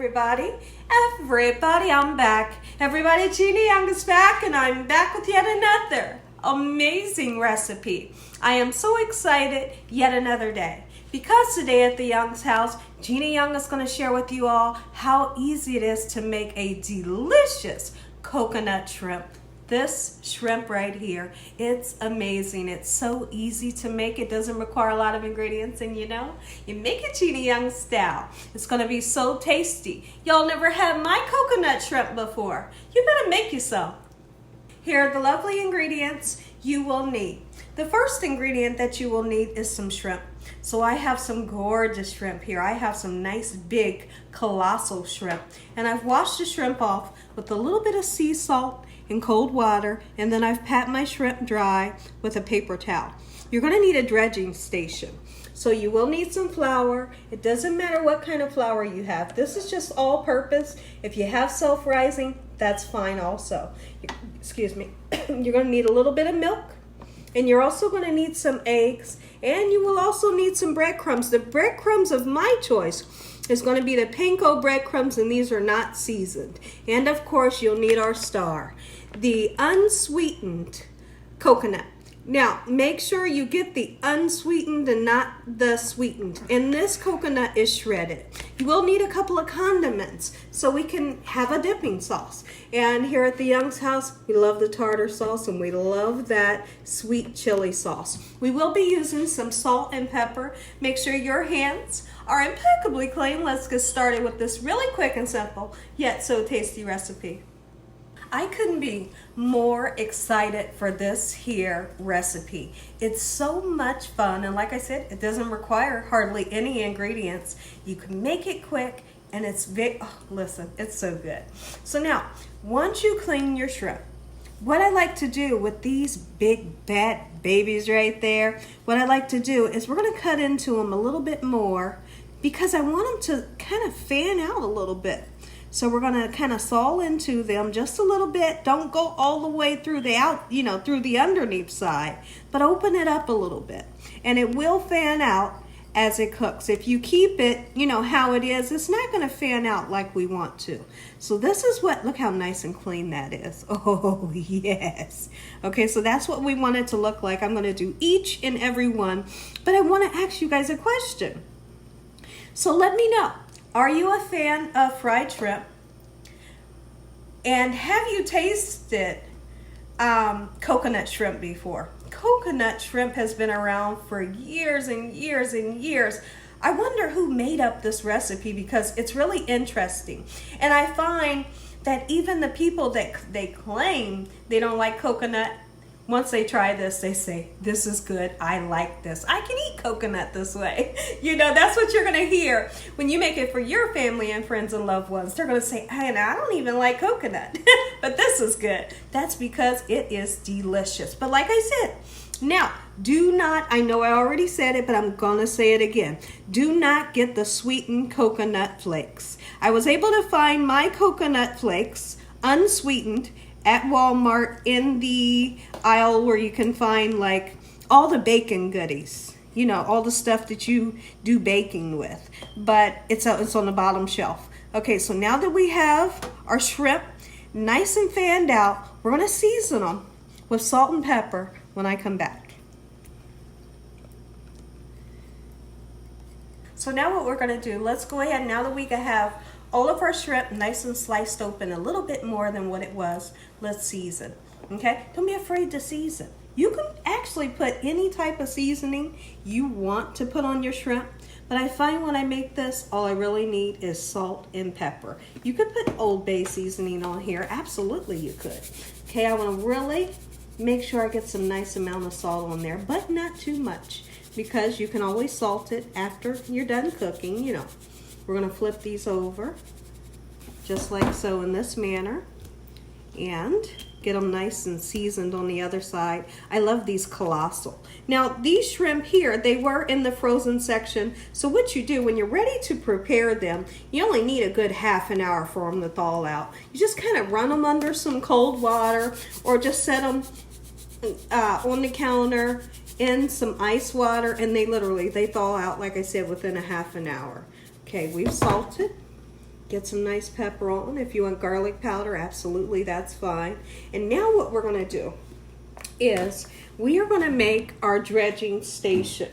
everybody. I'm back. Everybody, Gina Young is back, and I'm back with yet another amazing recipe. I am so excited, yet another day. Because today at the Young's house, Gina Young is going to share with you all how easy it is to make a delicious coconut shrimp. This shrimp right here, it's amazing. It's so easy to make. It doesn't require a lot of ingredients, and you make it Gina Young style. It's gonna be so tasty. Y'all never had my coconut shrimp before. You better make you some. Here are the lovely ingredients you will need. The first ingredient that you will need is some shrimp. So I have some gorgeous shrimp here. I have some nice big colossal shrimp, and I've washed the shrimp off with a little bit of sea salt in cold water, and then I've pat my shrimp dry with a paper towel. You're going to need a dredging station. So you will need some flour. It doesn't matter what kind of flour you have. This is just all purpose. If you have self-rising, that's fine also. Excuse me. You're going to need a little bit of milk, and you're also going to need some eggs, and you will also need some breadcrumbs. The breadcrumbs of my choice is going to be the panko breadcrumbs, and these are not seasoned. And of course, you'll need our star, the unsweetened coconut. Now, make sure you get the unsweetened and not the sweetened. And this coconut is shredded. You will need a couple of condiments so we can have a dipping sauce. And here at the Young's house, we love the tartar sauce, and we love that sweet chili sauce. We will be using some salt and pepper. Make sure your hands are impeccably clean. Let's get started with this really quick and simple, yet so tasty recipe. I couldn't be more excited for this here recipe. It's so much fun, and like I said, it doesn't require hardly any ingredients. You can make it quick, and it's listen, it's so good. So now, once you clean your shrimp, what I like to do with these big bad babies right there, what I like to do is we're gonna cut into them a little bit more because I want them to kind of fan out a little bit. So we're gonna kind of saw into them just a little bit. Don't go all the way through the through the underneath side, but open it up a little bit. And it will fan out as it cooks. If you keep it, how it is, it's not gonna fan out like we want to. So this is look how nice and clean that is. Oh, yes. Okay, so that's what we want it to look like. I'm gonna do each and every one, but I wanna ask you guys a question. So let me know. Are you a fan of fried shrimp? And have you tasted coconut shrimp before? Coconut shrimp has been around for years and years and years. I wonder who made up this recipe because it's really interesting. And I find that even the people that they claim they don't like coconut, once they try this, they say, this is good, I like this. I can eat coconut this way. That's what you're gonna hear when you make it for your family and friends and loved ones. They're gonna say, I don't even like coconut, but this is good. That's because it is delicious. But like I said, now, do not, I know I already said it, but I'm gonna say it again. Do not get the sweetened coconut flakes. I was able to find my coconut flakes unsweetened at Walmart in the aisle where you can find like all the bacon goodies, all the stuff that you do baking with, but it's on the bottom shelf. Okay, so now that we have our shrimp nice and fanned out, we're going to season them with salt and pepper when I come back. So now what we're going to do, let's go ahead, now that we have all of our shrimp nice and sliced open, a little bit more than what it was, let's season. Okay, don't be afraid to season. You can actually put any type of seasoning you want to put on your shrimp, but I find when I make this, all I really need is salt and pepper. You could put Old Bay seasoning on here, absolutely you could. Okay, I want to really make sure I get some nice amount of salt on there, but not too much, because you can always salt it after you're done cooking, We're gonna flip these over, just like so in this manner, and get them nice and seasoned on the other side. I love these colossal. Now, these shrimp here, they were in the frozen section, so what you do when you're ready to prepare them, you only need a good half an hour for them to thaw out. You just kind of run them under some cold water, or just set them on the counter in some ice water, and they thaw out, like I said, within a half an hour. Okay, we've salted, Get some nice pepper on. If you want garlic powder, absolutely, that's fine. And now what we're going to do is we are going to make our dredging station.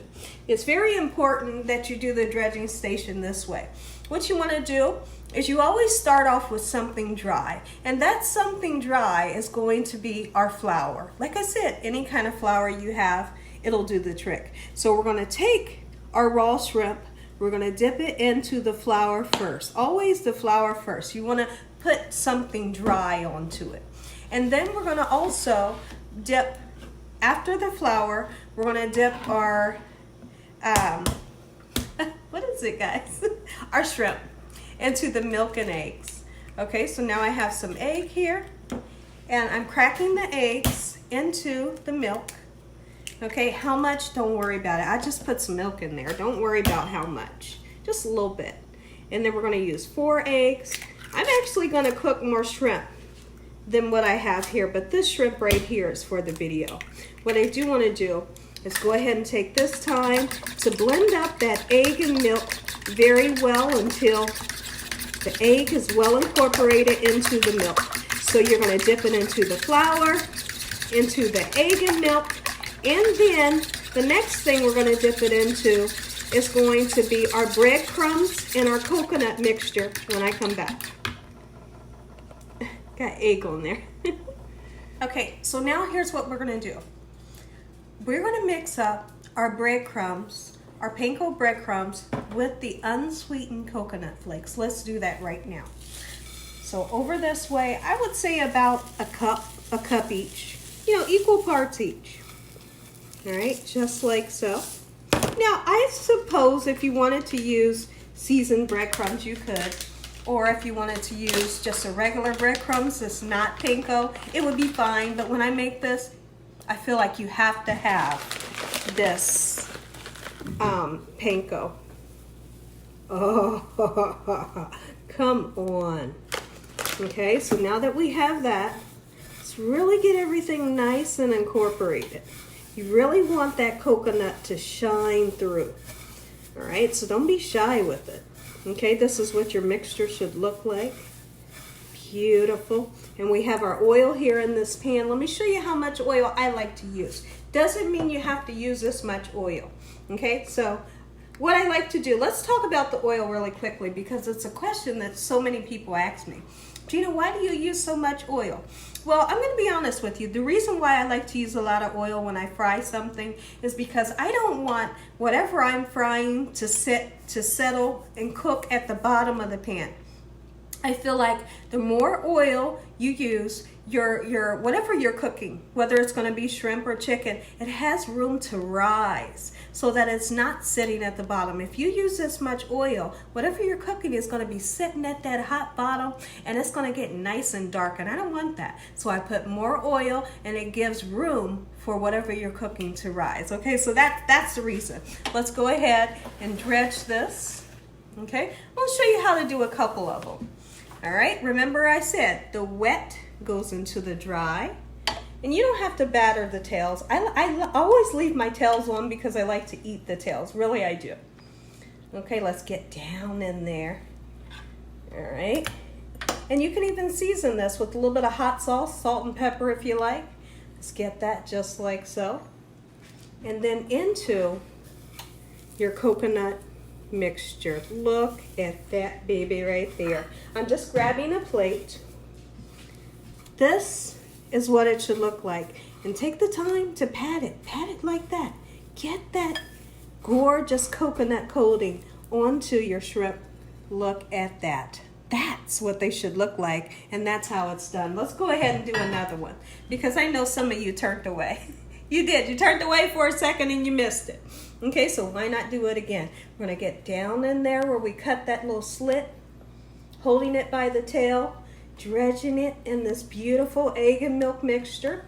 It's very important that you do the dredging station this way. What you want to do is you always start off with something dry, and that something dry is going to be our flour. Like I said, any kind of flour you have, it'll do the trick. So we're going to take our raw shrimp. We're going to dip it into the flour first. Always the flour first. You want to put something dry onto it. And then we're going to also dip, after the flour, we're going to dip our, what is it, guys? Our shrimp into the milk and eggs. Okay, so now I have some egg here, and I'm cracking the eggs into the milk. Okay, how much? Don't worry about it. I just put some milk in there. Don't worry about how much. Just a little bit. And then we're going to use 4 eggs. I'm actually going to cook more shrimp than what I have here, but this shrimp right here is for the video. What I do want to do is go ahead and take this time to blend up that egg and milk very well until the egg is well incorporated into the milk. So you're going to dip it into the flour, into the egg and milk, and then the next thing we're going to dip it into is going to be our breadcrumbs and our coconut mixture when I come back. Got egg on there. Okay, so now here's what we're going to do. We're going to mix up our breadcrumbs, our panko breadcrumbs, with the unsweetened coconut flakes. Let's do that right now. So over this way, I would say about a cup each. You know, equal parts each. All right, just like so. Now, I suppose if you wanted to use seasoned breadcrumbs, you could. Or if you wanted to use just a regular breadcrumbs that's not panko, it would be fine. But when I make this, I feel like you have to have this panko. Oh, come on. Okay, so now that we have that, let's really get everything nice and incorporated. You really want that coconut to shine through. All right, so don't be shy with it. Okay, this is what your mixture should look like. Beautiful. And we have our oil here in this pan. Let me show you how much oil I like to use. Doesn't mean you have to use this much oil. Okay, so what I like to do, let's talk about the oil really quickly because it's a question that so many people ask me. Gina, why do you use so much oil? Well, I'm going to be honest with you. The reason why I like to use a lot of oil when I fry something is because I don't want whatever I'm frying to settle and cook at the bottom of the pan. I feel like the more oil you use, your whatever you're cooking, whether it's going to be shrimp or chicken, it has room to rise so that it's not sitting at the bottom. If you use this much oil, whatever you're cooking is going to be sitting at that hot bottom and it's going to get nice and dark, and I don't want that. So I put more oil and it gives room for whatever you're cooking to rise. Okay, so that's the reason. Let's go ahead and dredge this. Okay, I'll show you how to do a couple of them. All right, remember I said the wet goes into the dry, and you don't have to batter the tails. I always leave my tails on because I like to eat the tails. Really, I do. Okay, let's get down in there. All right, and you can even season this with a little bit of hot sauce, salt and pepper if you like. Let's get that just like so. And then into your coconut mixture. Look at that baby right there. I'm just grabbing a plate. This is what it should look like. And take the time to pat it like that. Get that gorgeous coconut coating onto your shrimp. Look at that. That's what they should look like, and that's how it's done. Let's go ahead and do another one because I know some of you turned away. You did. You turned away for a second and you missed it. Okay, so why not do it again? We're going to get down in there where we cut that little slit, holding it by the tail, dredging it in this beautiful egg and milk mixture.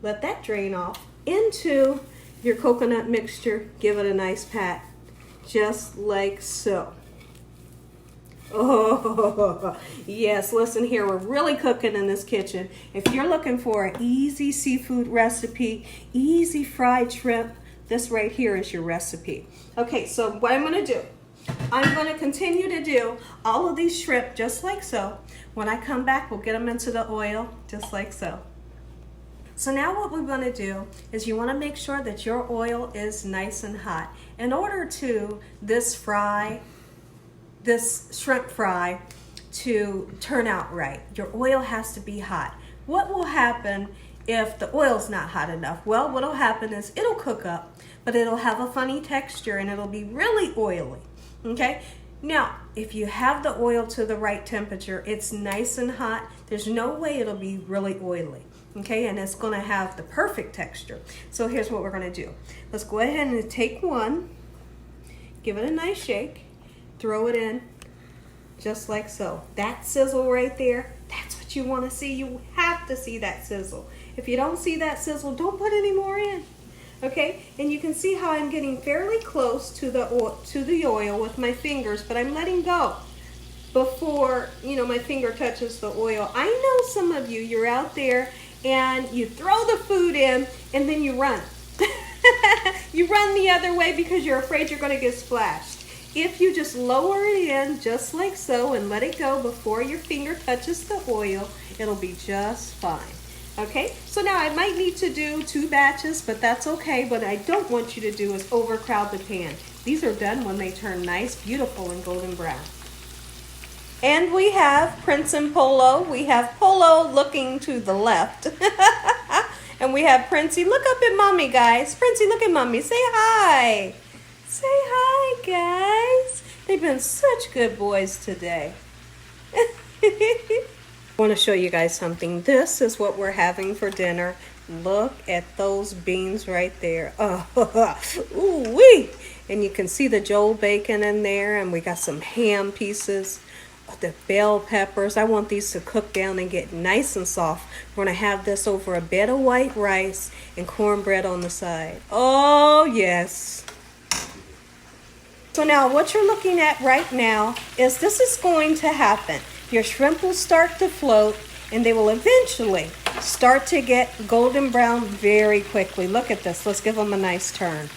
Let that drain off into your coconut mixture. Give it a nice pat, just like so. Oh, yes, listen here, we're really cooking in this kitchen. If you're looking for an easy seafood recipe, easy fried shrimp, this right here is your recipe. Okay, so what I'm going to do I'm going to continue to do all of these shrimp just like so. When I come back, we'll get them into the oil just like so. So now what we're going to do is you want to make sure that your oil is nice and hot. In order to this shrimp fry to turn out right, your oil has to be hot. What will happen if the oil's not hot enough? Well, what'll happen is it'll cook up, but it'll have a funny texture and it'll be really oily. Okay? Now, if you have the oil to the right temperature, it's nice and hot, there's no way it'll be really oily. Okay, and it's going to have the perfect texture. So here's what we're going to do. Let's go ahead and take one, give it a nice shake, throw it in just like so. That sizzle right there, that's what you want to see. You have to see that sizzle. If you don't see that sizzle, don't put any more in. Okay, and you can see how I'm getting fairly close to the oil with my fingers, but I'm letting go before, you know, my finger touches the oil. I know some of you, you're out there and you throw the food in and then you run. You run the other way because you're afraid you're going to get splashed. If you just lower it in just like so and let it go before your finger touches the oil, it'll be just fine. Okay, so now I might need to do 2 batches, but that's okay. What I don't want you to do is overcrowd the pan. These are done when they turn nice, beautiful, and golden brown. And we have Prince and Polo. We have Polo looking to the left. And we have Princey. Look up at Mommy, guys. Princey, look at Mommy. Say hi. Say hi, guys. They've been such good boys today. I want to show you guys something. This is what we're having for dinner. Look at those beans right there. Oh, ooh-wee. And you can see the Joel bacon in there, and we got some ham pieces, the bell peppers. I want these to cook down and get nice and soft. We're going to have this over a bed of white rice and cornbread on the side. Oh, yes. So now what you're looking at right now is this is going to happen. Your shrimp will start to float, and they will eventually start to get golden brown very quickly. Look at this. Let's give them a nice turn.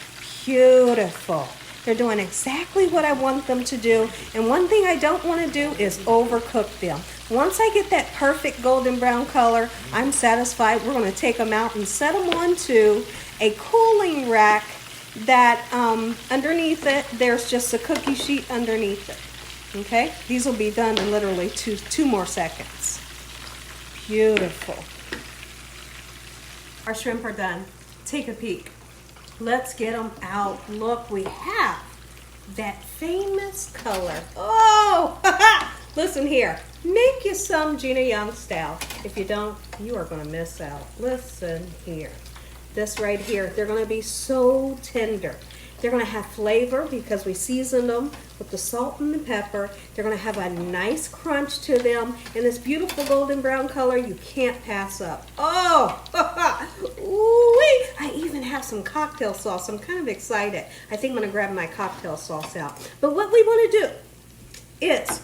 Beautiful. They're doing exactly what I want them to do. And one thing I don't want to do is overcook them. Once I get that perfect golden brown color, I'm satisfied. We're going to take them out and set them onto a cooling rack that underneath it, there's just a cookie sheet underneath it. Okay, these will be done in literally two more seconds. Beautiful. Our shrimp are done. Take a peek. Let's get them out. Look, we have that famous color. Oh, listen here. Make you some Gina Young style. If you don't, you are going to miss out. Listen here. This right here, they're going to be so tender. They're going to have flavor because we seasoned them with the salt and the pepper. They're going to have a nice crunch to them. And this beautiful golden brown color you can't pass up. Oh, ooh-wee. I even have some cocktail sauce. I'm kind of excited. I think I'm going to grab my cocktail sauce out. But what we want to do is,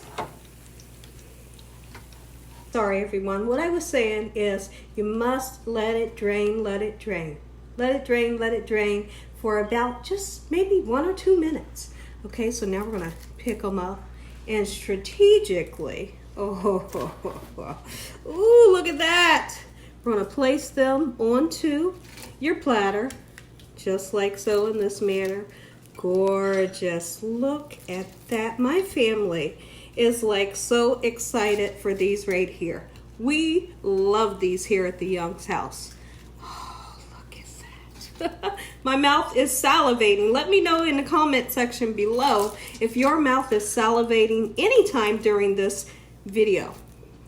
sorry everyone, what I was saying is you must let it drain, let it drain. Let it drain, let it drain for about just maybe 1 or 2 minutes. Okay, so now we're going to pick them up and strategically, ooh, look at that. We're going to place them onto your platter, just like so in this manner. Gorgeous. Look at that. My family is like so excited for these right here. We love these here at the Young's house. My mouth is salivating. Let me know in the comment section below if your mouth is salivating anytime during this video.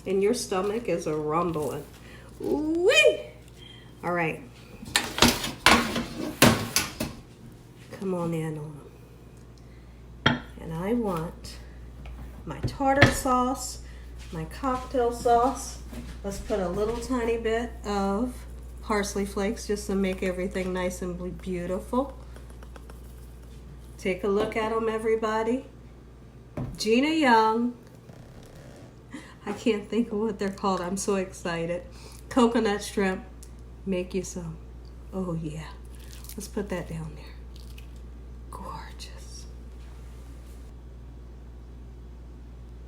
And your stomach is a rumbling. Whee! All right. Come on in on them. And I want my tartar sauce, my cocktail sauce. Let's put a little tiny bit of parsley flakes just to make everything nice and beautiful. Take a look at them, everybody. Gina Young. I can't think of what they're called. I'm so excited. Coconut shrimp. Make you some. Oh yeah. Let's put that down there. Gorgeous.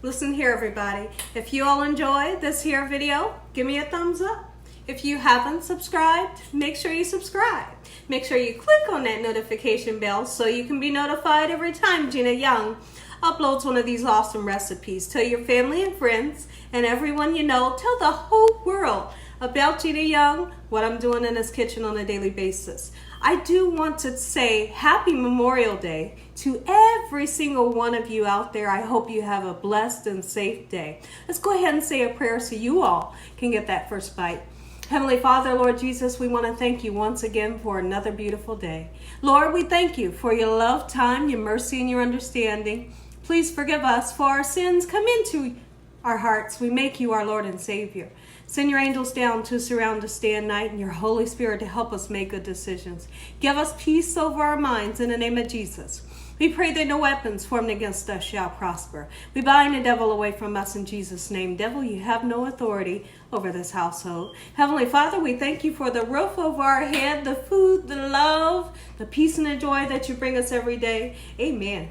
Listen here, everybody. If you all enjoyed this here video, give me a thumbs up. If you haven't subscribed, make sure you subscribe. Make sure you click on that notification bell so you can be notified every time Gina Young uploads one of these awesome recipes. Tell your family and friends and everyone you know, tell the whole world about Gina Young, what I'm doing in this kitchen on a daily basis. I do want to say happy Memorial Day to every single one of you out there. I hope you have a blessed and safe day. Let's go ahead and say a prayer so you all can get that first bite. Heavenly Father, Lord Jesus, we want to thank you once again for another beautiful day. Lord, we thank you for your love, time, your mercy, and your understanding. Please forgive us for our sins. Come into our hearts. We make you our Lord and Savior. Send your angels down to surround us day and night, and your Holy Spirit to help us make good decisions. Give us peace over our minds in the name of Jesus. We pray that no weapons formed against us shall prosper. We bind the devil away from us in Jesus' name. Devil, you have no authority over this household. Heavenly Father, we thank you for the roof over our head, the food, the love, the peace and the joy that you bring us every day. Amen.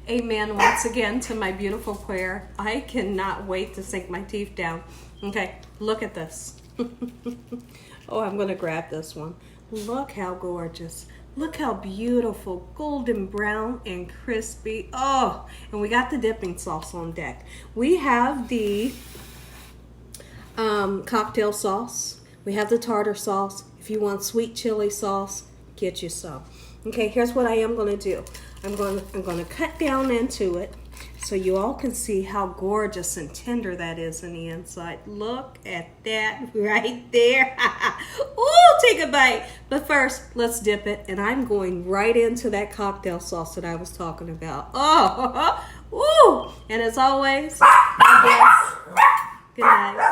Amen once again to my beautiful prayer. I cannot wait to sink my teeth down. Okay, look at this. Oh, I'm going to grab this one. Look how gorgeous. Look how beautiful, golden brown and crispy. Oh, and we got the dipping sauce on deck. We have the cocktail sauce. We have the tartar sauce. If you want sweet chili sauce, get you some. Okay, here's what I am going to do. I'm going to cut down into it so you all can see how gorgeous and tender that is in the inside. Look at that right there. Ooh, take a bite. But first, let's dip it. And I'm going right into that cocktail sauce that I was talking about. Oh, ooh. And as always, God bless. Good night.